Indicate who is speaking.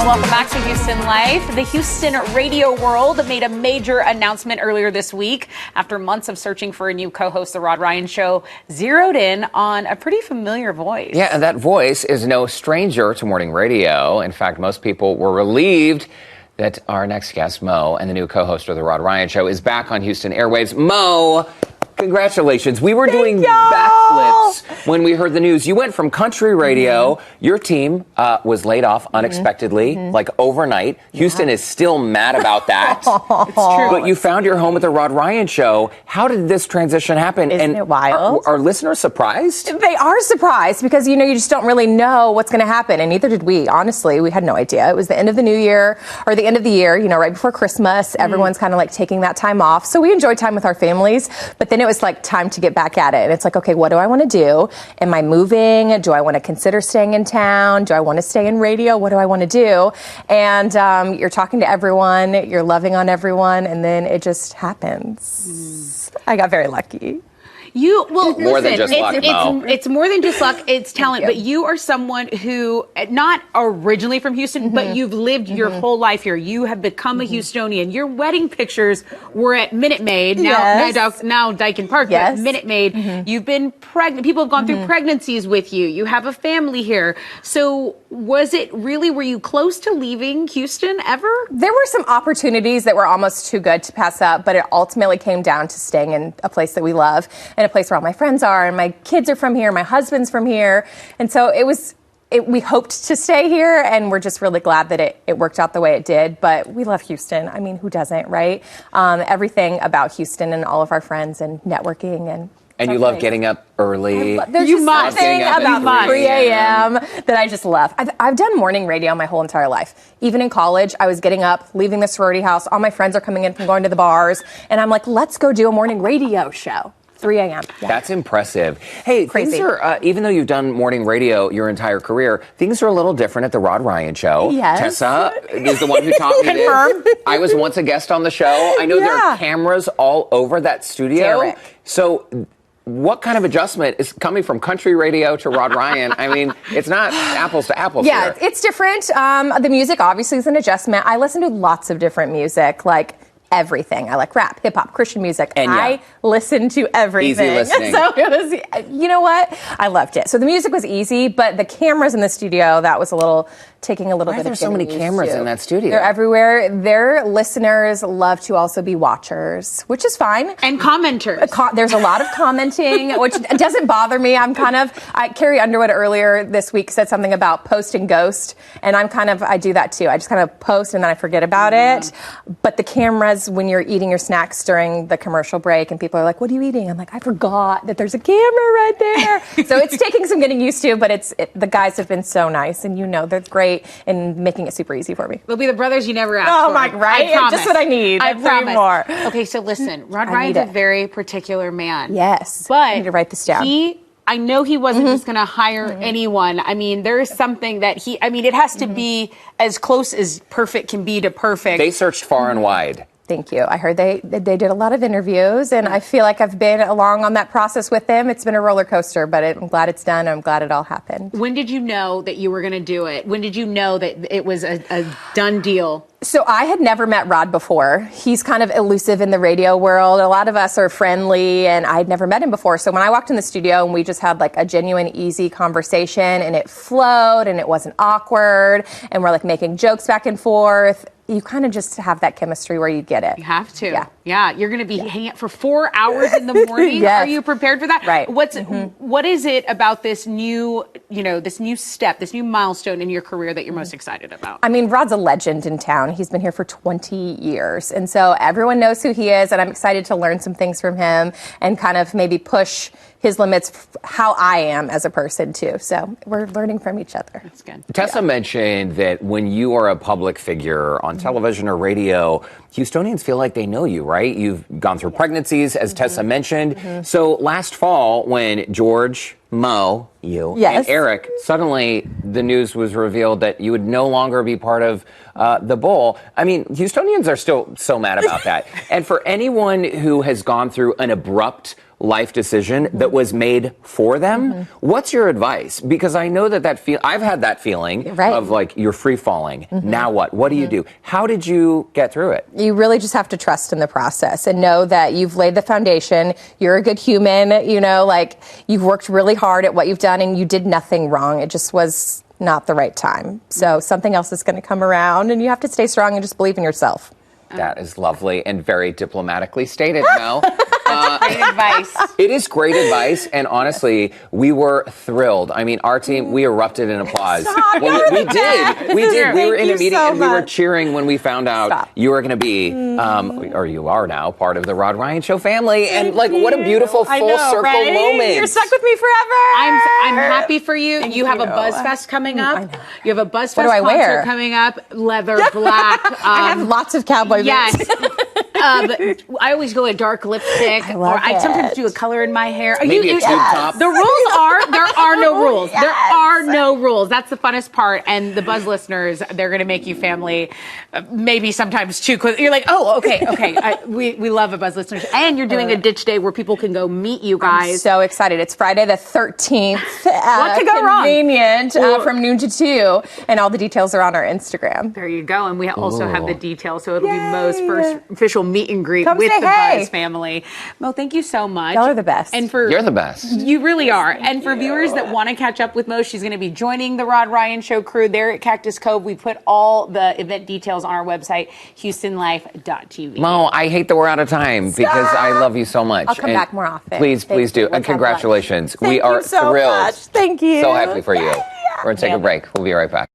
Speaker 1: Welcome back to Houston Life. The Houston radio world made a major announcement earlier this week after months of searching for a new co-host. The Rod Ryan Show zeroed in on a pretty familiar voice.
Speaker 2: Yeah, and that voice is no stranger to morning radio. In fact, most people were relieved that our next guest, Mo, and the new co-host of the Rod Ryan Show, is back on Houston airwaves. Mo, congratulations. We were doing backflips when we heard the news. You went from country radio. Your team was laid off unexpectedly, like overnight. Houston is still mad about that.
Speaker 1: It's true.
Speaker 2: But you found your home at the Rod Ryan Show. How did this transition happen?
Speaker 3: Isn't it wild?
Speaker 2: Are listeners surprised?
Speaker 3: They are surprised because, you just don't really know what's going to happen. And neither did we. Honestly, we had no idea. It was the end of the new year or the end of the year, right before Christmas. Everyone's kind of like taking that time off. So we enjoyed time with our families. But then it was like time to get back at it. And it's like, okay, what do I want to do? Am I moving? Do I want to consider staying in town? Do I want to stay in radio? What do I want to do? And you're talking to everyone. You're loving on everyone. And then it just happens. I got very lucky.
Speaker 2: More than just luck, Mo.
Speaker 1: It's more than just luck. It's talent. But you are someone who, not originally from Houston, but you've lived your whole life here. You have become a Houstonian. Your wedding pictures were at Minute Maid, now Dyken Park, but Minute Maid. You've been pregnant. People have gone through pregnancies with you. You have a family here. So were you close to leaving Houston ever?
Speaker 3: There were some opportunities that were almost too good to pass up, but it ultimately came down to staying in a place that we love and a place where all my friends are, and my kids are from here, my husband's from here. And so we hoped to stay here, and we're just really glad that it worked out the way it did. But we love Houston. I mean, who doesn't, right? Everything about Houston and all of our friends and networking and
Speaker 2: you love getting up early.
Speaker 3: There's something about 3 a.m. that I just love. I've done morning radio my whole entire life. Even in college, I was getting up, leaving the sorority house. All my friends are coming in from going to the bars. And I'm like, let's go do a morning radio show. 3 a.m. Yeah.
Speaker 2: That's impressive. Hey,
Speaker 3: Crazy.
Speaker 2: Things are, even though you've done morning radio your entire career, things are a little different at the Rod Ryan Show.
Speaker 3: Yes.
Speaker 2: Tessa is the one who taught me this. I was once a guest on the show. I know there are cameras all over that studio.
Speaker 3: Derek.
Speaker 2: So what kind of adjustment is coming from country radio to Rod Ryan? I mean, it's not apples to apples
Speaker 3: Yeah,
Speaker 2: here.
Speaker 3: it's different. The music obviously is an adjustment. I listen to lots of different music, like everything. I like rap, hip hop, Christian music.
Speaker 2: And
Speaker 3: I listen to everything.
Speaker 2: Easy listening.
Speaker 3: So it was, you know what? I loved it. So the music was easy, but the cameras in the studio, that was taking a little bit of getting
Speaker 2: Why are there so many cameras in that studio?
Speaker 3: They're everywhere. Their listeners love to also be watchers, which is fine.
Speaker 1: And commenters.
Speaker 3: There's a lot of commenting, which doesn't bother me. Carrie Underwood earlier this week said something about post and ghost, and I do that too. I just kind of post and then I forget about it. But the cameras, when you're eating your snacks during the commercial break and people are like, what are you eating? I'm like, I forgot that there's a camera right there. So it's taking some getting used to, but the guys have been so nice, and they're great in making it super easy for me.
Speaker 1: They'll be the brothers you never asked
Speaker 3: Oh
Speaker 1: for.
Speaker 3: my, right?
Speaker 1: I promise.
Speaker 3: Just what I need.
Speaker 1: I promise.
Speaker 3: More.
Speaker 1: Okay, so listen, Rod Ryan's a very particular man.
Speaker 3: Yes.
Speaker 1: But
Speaker 3: I need to write this down.
Speaker 1: I know he wasn't just going to hire anyone. I mean, there is something that it has to be as close as perfect can be to perfect.
Speaker 2: They searched far and wide.
Speaker 3: Thank you. I heard they did a lot of interviews, and I feel like I've been along on that process with them. It's been a roller coaster, but I'm glad it's done. I'm glad it all happened.
Speaker 1: When did you know that you were going to do it? When did you know that it was a done deal?
Speaker 3: So I had never met Rod before. He's kind of elusive in the radio world. A lot of us are friendly, and I had never met him before. So when I walked in the studio and we just had like a genuine, easy conversation, and it flowed and it wasn't awkward, and we're like making jokes back and forth, you kind of just have that chemistry where you get it.
Speaker 1: You have to.
Speaker 3: Yeah.
Speaker 1: You're going to be hanging out for 4 hours in the morning.
Speaker 3: Yes.
Speaker 1: Are you prepared for that?
Speaker 3: Right.
Speaker 1: What is it about this new, this new step, this new milestone in your career that you're most excited about?
Speaker 3: I mean, Rod's a legend in town. He's been here for 20 years. And so everyone knows who he is. And I'm excited to learn some things from him and kind of maybe push his limits, how I am as a person, too. So we're learning from each other.
Speaker 1: That's good.
Speaker 2: Tessa mentioned that when you are a public figure on television or radio, Houstonians feel like they know you, right? You've gone through pregnancies, as Tessa mentioned. So last fall, when George, Mo, you, and Eric, suddenly the news was revealed that you would no longer be part of the Bowl. I mean, Houstonians are still so mad about that. And for anyone who has gone through an abrupt life decision that was made for them. What's your advice? Because I know I've had that feeling of like you're free falling. Now what? What do you do? How did you get through it?
Speaker 3: You really just have to trust in the process and know that you've laid the foundation. You're a good human, you know, like you've worked really hard at what you've done and you did nothing wrong. It just was not the right time. So something else is going to come around and you have to stay strong and just believe in yourself.
Speaker 2: That is lovely and very diplomatically stated, Mel.
Speaker 1: Great advice.
Speaker 2: It is great advice, and honestly, we were thrilled. I mean, our team, we erupted in applause. We did. We were in a meeting and we were cheering when we found out you were going to be, or you are now, part of the Rod Ryan Show family. And like, what a beautiful full circle moment.
Speaker 3: You're stuck with me forever.
Speaker 1: I'm happy for you. You have a BuzzFest coming up. You have a BuzzFest concert coming up. Leather black.
Speaker 3: I have lots of cowboy boots.
Speaker 1: Yes. I always go a dark lipstick, I sometimes do a color in my hair.
Speaker 2: Maybe a tube top.
Speaker 1: The rules are there are no rules. Yes. There are no rules. That's the funnest part. And the Buzz listeners, they're going to make you family. Maybe sometimes too quick. You're like, oh, okay. We love a Buzz listeners, and you're doing a ditch day where people can go meet you guys.
Speaker 3: I'm so excited! It's Friday the 13th.
Speaker 1: What could go wrong?
Speaker 3: Convenient from noon to 2, and all the details are on our Instagram.
Speaker 1: There you go. And we also have the details, so it'll be Mo's first official meet and greet with the Buzz family. Mo, thank you so much.
Speaker 3: Y'all are the best.
Speaker 1: And
Speaker 2: you're the best.
Speaker 1: You really are. And for viewers that want to catch up with Mo, she's going to be joining the Rod Ryan Show crew there at Cactus Cove. We put all the event details on our website, HoustonLife.tv.
Speaker 2: Mo, I hate that we're out of time because I love you so much.
Speaker 3: I'll come back more often.
Speaker 2: Please do. And congratulations. We are
Speaker 3: so
Speaker 2: thrilled.
Speaker 3: Much. Thank you.
Speaker 2: So happy for you. We're going to take a break. We'll be right back.